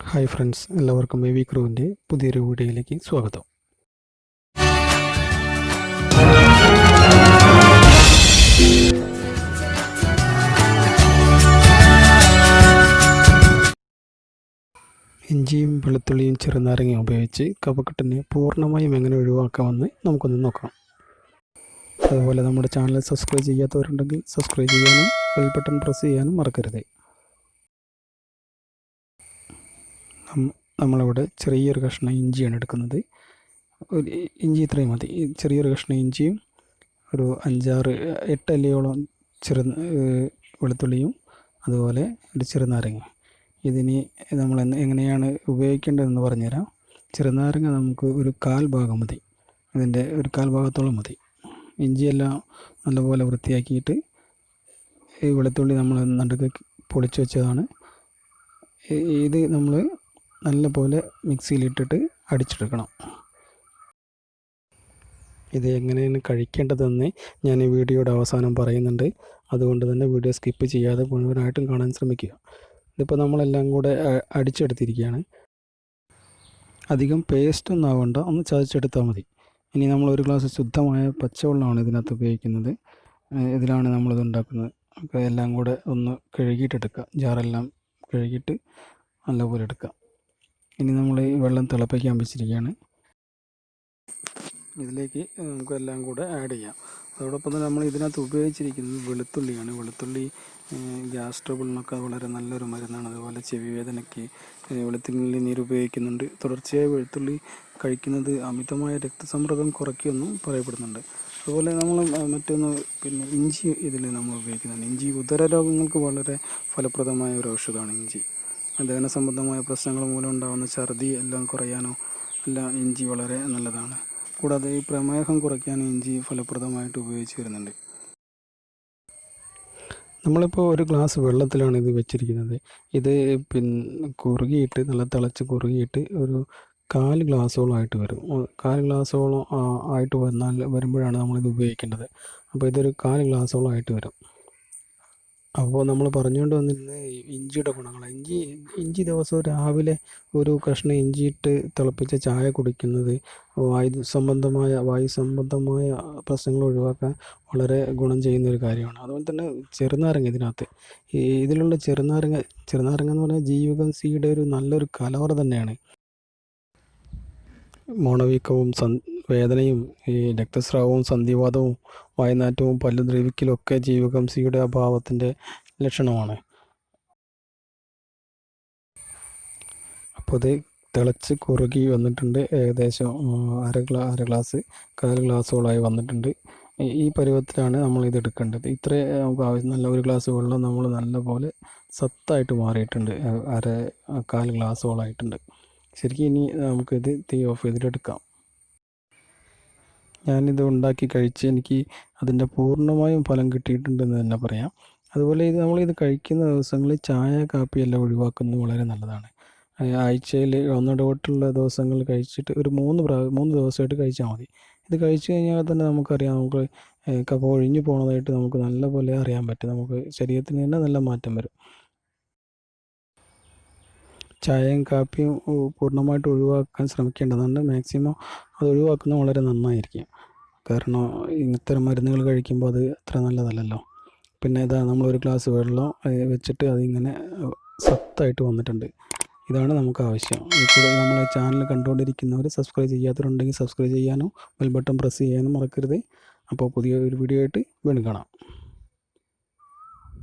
Hi friends, എല്ലാവർക്കും A V ക്രൂവിൻ്റെ പുതിയൊരു വീഡിയോയിലേക്ക് സ്വാഗതം. ഇഞ്ചിയും വെളുത്തുള്ളിയും ചെറുനാരങ്ങയും ഉപയോഗിച്ച് കഫക്കെട്ടിനെ പൂർണ്ണമായും എങ്ങനെ ഒഴിവാക്കാമെന്ന് നമുക്കൊന്ന് നോക്കാം. അതുപോലെ നമ്മുടെ ചാനൽ സബ്സ്ക്രൈബ് ചെയ്യാത്തവരുണ്ടെങ്കിൽ സബ്സ്ക്രൈബ് ചെയ്യാനും ബെൽ ബട്ടൺ പ്രസ് ചെയ്യാനും മറക്കരുത്. നമ്മളിവിടെ ചെറിയൊരു കഷ്ണം ഇഞ്ചിയാണ് എടുക്കുന്നത്. ഒരു ഇഞ്ചി ഇത്രയും മതി. ചെറിയൊരു കഷ്ണം ഇഞ്ചിയും ഒരു 5-6-8 അല്ലിയോളം വെളുത്തുള്ളിയും അതുപോലെ ഒരു ചെറുനാരങ്ങ. ഇതിന് നമ്മൾ എങ്ങനെയാണ് ഉപയോഗിക്കേണ്ടതെന്ന് പറഞ്ഞുതരാം. ചെറുനാരങ്ങ നമുക്ക് ഒരു 1/4 ഭാഗം മതി, ഇതിൻ്റെ ഒരു 1/4 ഭാഗത്തോളം മതി. ഇഞ്ചിയെല്ലാം നല്ലപോലെ വൃത്തിയാക്കിയിട്ട് ഈ വെളുത്തുള്ളി നമ്മൾ നടുക്ക് പൊളിച്ച് വെച്ചതാണ്. ഇത് നമ്മൾ നല്ലപോലെ മിക്സിയിലിട്ടിട്ട് അടിച്ചെടുക്കണം. ഇത് എങ്ങനെയാണ് കഴിക്കേണ്ടതെന്ന് ഞാൻ ഈ വീഡിയോയുടെ അവസാനം പറയുന്നുണ്ട്. അതുകൊണ്ട് തന്നെ വീഡിയോ സ്കിപ്പ് ചെയ്യാതെ മുഴുവനായിട്ടും കാണാൻ ശ്രമിക്കുക. ഇതിപ്പോൾ നമ്മളെല്ലാം കൂടെ അടിച്ചെടുത്തിരിക്കുകയാണ്. അധികം പേസ്റ്റൊന്നും ആവണ്ട, ഒന്ന് ചതച്ചെടുത്താൽ മതി. ഇനി നമ്മൾ ഒരു ഗ്ലാസ് ശുദ്ധമായ പച്ചവെള്ളമാണ് ഇതിനകത്ത് ഉപയോഗിക്കുന്നത്. ഇതിലാണ് നമ്മളിത് ഉണ്ടാക്കുന്നത്. അപ്പോൾ എല്ലാം കൂടെ ഒന്ന് കഴുകിയിട്ടെടുക്കുക. ജാറെല്ലാം കഴുകിയിട്ട് നല്ലപോലെ എടുക്കുക. ഇനി നമ്മൾ ഈ വെള്ളം തിളപ്പിക്കാൻ വെച്ചിരിക്കുകയാണ്. ഇതിലേക്ക് നമുക്ക് എല്ലാം കൂടെ ആഡ് ചെയ്യാം. അതോടൊപ്പം തന്നെ നമ്മൾ ഇതിനകത്ത് ഉപയോഗിച്ചിരിക്കുന്നത് വെളുത്തുള്ളിയാണ്. വെളുത്തുള്ളി ഗ്യാസ് ട്രബിളിനൊക്കെ വളരെ നല്ലൊരു മരുന്നാണ്. അതുപോലെ ചെവി വേദനയ്ക്ക് വെളുത്തുള്ളി നീര് ഉപയോഗിക്കുന്നുണ്ട്. തുടർച്ചയായി വെളുത്തുള്ളി കഴിക്കുന്നത് അമിതമായ രക്തസമ്മർദ്ദം കുറയ്ക്കുമെന്നും പറയപ്പെടുന്നുണ്ട്. അതുപോലെ നമ്മൾ മറ്റൊന്ന് ഇഞ്ചി ഇതിൽ നമ്മൾ ഉപയോഗിക്കുന്നുണ്ട്. ഇഞ്ചി ഉദര രോഗങ്ങൾക്ക് വളരെ ഫലപ്രദമായ ഒരു ഔഷധമാണ് ഇഞ്ചി. ദഹന സംബന്ധമായ പ്രശ്നങ്ങൾ മൂലം ഉണ്ടാകുന്ന ഛർദി എല്ലാം കുറയാനോ എല്ലാം ഇഞ്ചി വളരെ നല്ലതാണ്. കൂടാതെ ഈ പ്രമേഹം കുറയ്ക്കാൻ ഇഞ്ചി ഫലപ്രദമായിട്ട് ഉപയോഗിച്ച് വരുന്നുണ്ട്. നമ്മളിപ്പോൾ ഒരു ഗ്ലാസ് വെള്ളത്തിലാണ് ഇത് വെച്ചിരിക്കുന്നത്. ഇത് കുറുകിയിട്ട് നല്ല തിളച്ച് കുറുകിയിട്ട് ഒരു 1/4 ഗ്ലാസോളമായിട്ട് വരും. 1/4 ഗ്ലാസോളം ആയിട്ട് വരുമ്പോഴാണ് നമ്മളിത് ഉപയോഗിക്കേണ്ടത്. അപ്പോൾ ഇതൊരു 1/4 ഗ്ലാസോളമായിട്ട് വരും. അപ്പോൾ നമ്മൾ പറഞ്ഞുകൊണ്ട് വന്നിരുന്നത് ഇഞ്ചിയുടെ ഗുണങ്ങളാണ്. ഇഞ്ചി ദിവസവും രാവിലെ ഒരു കഷ്ണം ഇഞ്ചിയിട്ട് തിളപ്പിച്ച ചായ കുടിക്കുന്നത് വായു സംബന്ധമായ പ്രശ്നങ്ങൾ ഒഴിവാക്കാൻ വളരെ ഗുണം ചെയ്യുന്നൊരു കാര്യമാണ്. അതുപോലെ തന്നെ ചെറുനാരങ്ങ ഇതിലുള്ള ചെറുനാരങ്ങ എന്ന് പറഞ്ഞാൽ ജീവകം സിയുടെ ഒരു നല്ലൊരു കലവറ തന്നെയാണ്. മോണവീക്കവും വേദനയും ഈ രക്തസ്രാവവും സന്ധിവാതവും വായുനാറ്റവും പല്ലു ദ്രവിക്കലും ഒക്കെ ജീവകം സിയുടെ അഭാവത്തിൻ്റെ ലക്ഷണമാണ്. അപ്പോൾ ഇത് തിളച്ച് കുറുകി വന്നിട്ടുണ്ട്. ഏകദേശം അര ഗ്ലാസ് 1/4 ഗ്ലാസോളായി വന്നിട്ടുണ്ട്. ഈ പരുവത്തിലാണ് നമ്മൾ ഇത് എടുക്കേണ്ടത്. ഇത്രേ നമുക്ക് ആവശ്യം. നല്ല ഒരു ഗ്ലാസ് വെള്ളം നമ്മൾ നല്ലപോലെ സത്തായിട്ട് മാറിയിട്ടുണ്ട്. 1/4 ഗ്ലാസോളായിട്ടുണ്ട്. ശരിക്കും ഇനി നമുക്കിത് തീ ഓഫ് ചെയ്തിട്ടെടുക്കാം. ഞാനിത് ഉണ്ടാക്കി കഴിച്ച് എനിക്ക് അതിൻ്റെ പൂർണ്ണമായും ഫലം കിട്ടിയിട്ടുണ്ടെന്ന് തന്നെ പറയാം. അതുപോലെ നമ്മളിത് കഴിക്കുന്ന ദിവസങ്ങളിൽ ചായ കാപ്പി എല്ലാം ഒഴിവാക്കുന്നത് വളരെ നല്ലതാണ്. ആഴ്ചയിൽ ഒന്നിടവിട്ടുള്ള ദിവസങ്ങൾ കഴിച്ചിട്ട് ഒരു 3 ദിവസമായിട്ട് കഴിച്ചാൽ മതി. ഇത് കഴിച്ചു കഴിഞ്ഞാൽ തന്നെ നമുക്കറിയാം, നമുക്ക് കഫ ഒഴിഞ്ഞു പോകുന്നതായിട്ട് നമുക്ക് നല്ലപോലെ അറിയാൻ പറ്റും. നമുക്ക് ശരീരത്തിന് തന്നെ നല്ല മാറ്റം വരും. ചായയും കാപ്പിയും പൂർണ്ണമായിട്ട് ഒഴിവാക്കാൻ ശ്രമിക്കേണ്ടതാണ്. മാക്സിമം അത് ഒഴിവാക്കുന്നത് വളരെ നന്നായിരിക്കും. കാരണം ഇത്തരം മരുന്നുകൾ കഴിക്കുമ്പോൾ അത് അത്ര നല്ലതല്ലല്ലോ. പിന്നെ നമ്മളൊരു ഗ്ലാസ് വെള്ളം വെച്ചിട്ട് അതിങ്ങനെ സത്തായിട്ട് വന്നിട്ടുണ്ട്. ഇതാണ് നമുക്ക് ആവശ്യം. കൂടെ നമ്മളെ ചാനൽ കണ്ടുകൊണ്ടിരിക്കുന്നവർ സബ്സ്ക്രൈബ് ചെയ്യാത്തവരുണ്ടെങ്കിൽ സബ്സ്ക്രൈബ് ചെയ്യാനും ബെൽ ബട്ടൺ പ്രസ് ചെയ്യാനും മറക്കരുത്. അപ്പോൾ പുതിയ ഒരു വീഡിയോ ആയിട്ട് വീണ്ടും കാണാം.